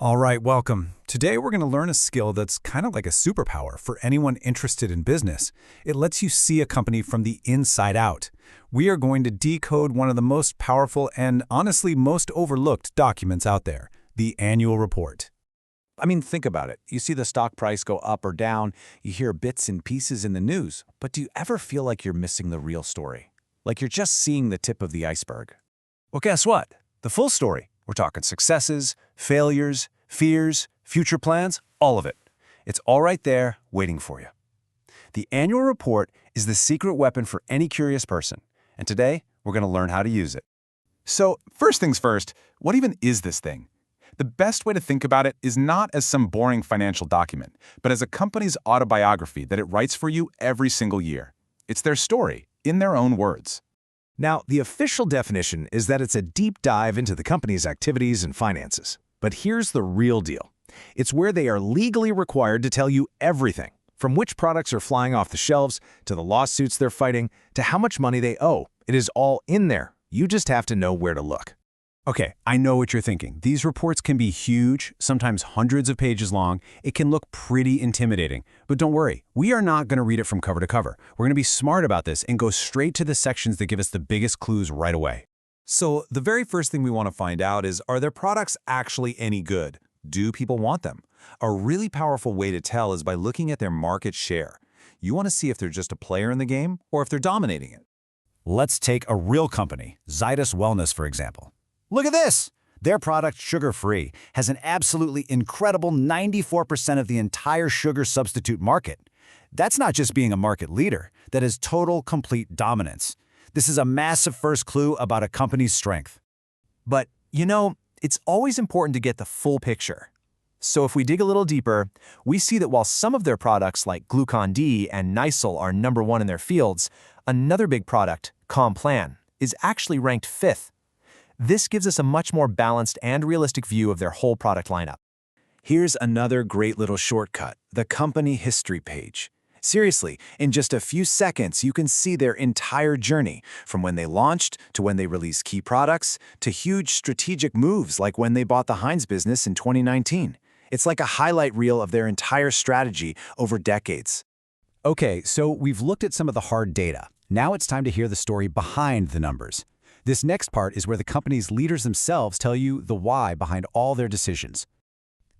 All right, welcome. Today we're going to learn a skill that's kind of like a superpower for anyone interested in business. It lets you see a company from the inside out. We are going to decode one of the most powerful and honestly most overlooked documents out there, the annual report. I mean, think about it. You see the stock price go up or down, you hear bits and pieces in the news, but do you ever feel like you're missing the real story? Like you're just seeing the tip of the iceberg? Well, guess what? The full story. We're talking successes, failures, fears, future plans, all of it. It's all right there waiting for you. The annual report is the secret weapon for any curious person, and today we're going to learn how to use it. So, first things first, what even is this thing? The best way to think about it is not as some boring financial document, but as a company's autobiography that it writes for you every single year. It's their story, in their own words. Now, the official definition is that it's a deep dive into the company's activities and finances. But here's the real deal. It's where they are legally required to tell you everything, from which products are flying off the shelves, to the lawsuits they're fighting, to how much money they owe. It is all in there. You just have to know where to look. Okay, I know what you're thinking. These reports can be huge, sometimes hundreds of pages long. It can look pretty intimidating. But don't worry, we are not going to read it from cover to cover. We're going to be smart about this and go straight to the sections that give us the biggest clues right away. So the very first thing we want to find out is, are their products actually any good? Do people want them? A really powerful way to tell is by looking at their market share. You want to see if they're just a player in the game or if they're dominating it. Let's take a real company, Zydus Wellness, for example. Look at this! Their product, Sugar-Free, has an absolutely incredible 94% of the entire sugar substitute market. That's not just being a market leader, that is total, complete dominance. This is a massive first clue about a company's strength. But, it's always important to get the full picture. So if we dig a little deeper, we see that while some of their products like Glucon-D and Nycil are #1 in their fields, another big product, Complan, is actually ranked 5th. This gives us a much more balanced and realistic view of their whole product lineup. Here's another great little shortcut, the company history page. Seriously, in just a few seconds, you can see their entire journey, from when they launched to when they released key products to huge strategic moves like when they bought the Heinz business in 2019. It's like a highlight reel of their entire strategy over decades. Okay, so we've looked at some of the hard data. Now it's time to hear the story behind the numbers. This next part is where the company's leaders themselves tell you the why behind all their decisions.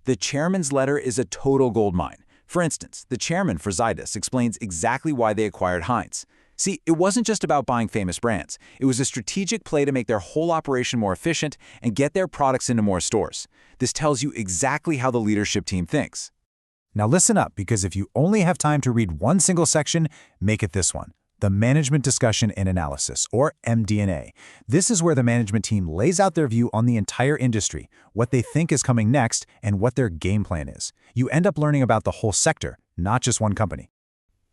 The chairman's letter is a total goldmine. For instance, the chairman for Zydus explains exactly why they acquired Heinz. See, it wasn't just about buying famous brands. It was a strategic play to make their whole operation more efficient and get their products into more stores. This tells you exactly how the leadership team thinks. Now listen up, because if you only have time to read one single section, make it this one. The Management Discussion and Analysis, or MD&A. This is where the management team lays out their view on the entire industry, what they think is coming next, and what their game plan is. You end up learning about the whole sector, not just one company.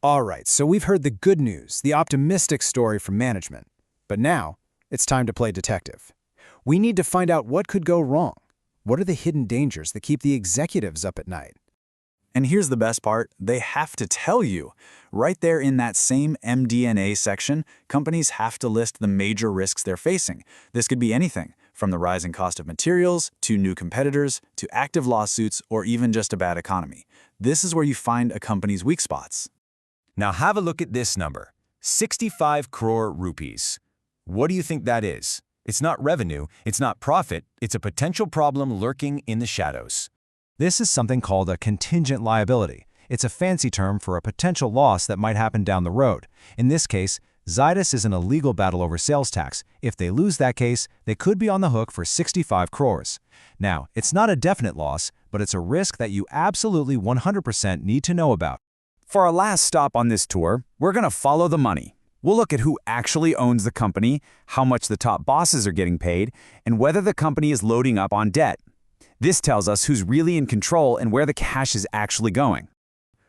All right, so we've heard the good news, the optimistic story from management. But now, it's time to play detective. We need to find out what could go wrong. What are the hidden dangers that keep the executives up at night? And here's the best part, they have to tell you. Right there in that same MD&A section, companies have to list the major risks they're facing. This could be anything, from the rising cost of materials, to new competitors, to active lawsuits, or even just a bad economy. This is where you find a company's weak spots. Now have a look at this number, 65 crore rupees. What do you think that is? It's not revenue, it's not profit, it's a potential problem lurking in the shadows. This is something called a contingent liability. It's a fancy term for a potential loss that might happen down the road. In this case, Zydus is in a legal battle over sales tax. If they lose that case, they could be on the hook for 65 crores. Now, it's not a definite loss, but it's a risk that you absolutely 100% need to know about. For our last stop on this tour, we're going to follow the money. We'll look at who actually owns the company, how much the top bosses are getting paid, and whether the company is loading up on debt. This tells us who's really in control and where the cash is actually going.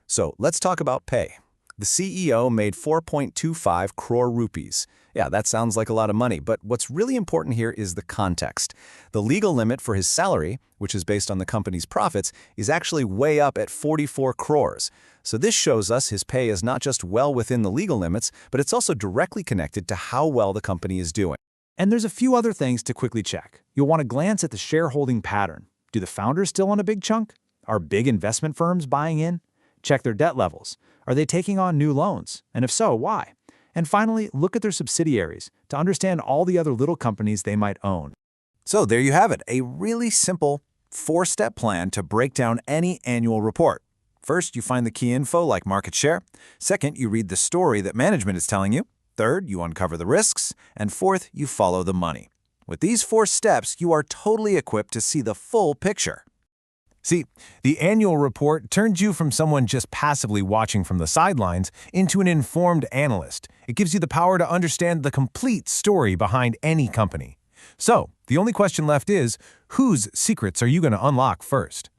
So let's talk about pay. The CEO made 4.25 crore rupees. Yeah, that sounds like a lot of money, but what's really important here is the context. The legal limit for his salary, which is based on the company's profits, is actually way up at 44 crores. So this shows us his pay is not just well within the legal limits, but it's also directly connected to how well the company is doing. And there's a few other things to quickly check. You'll want to glance at the shareholding pattern. Do the founders still own a big chunk? Are big investment firms buying in? Check their debt levels. Are they taking on new loans? And if so, why? And finally, look at their subsidiaries to understand all the other little companies they might own. So there you have it, a really simple 4-step plan to break down any annual report. First, you find the key info like market share. Second, you read the story that management is telling you. Third, you uncover the risks. And fourth, you follow the money. With these 4 steps, you are totally equipped to see the full picture. See, the annual report turns you from someone just passively watching from the sidelines into an informed analyst. It gives you the power to understand the complete story behind any company. So, the only question left is, whose secrets are you going to unlock first?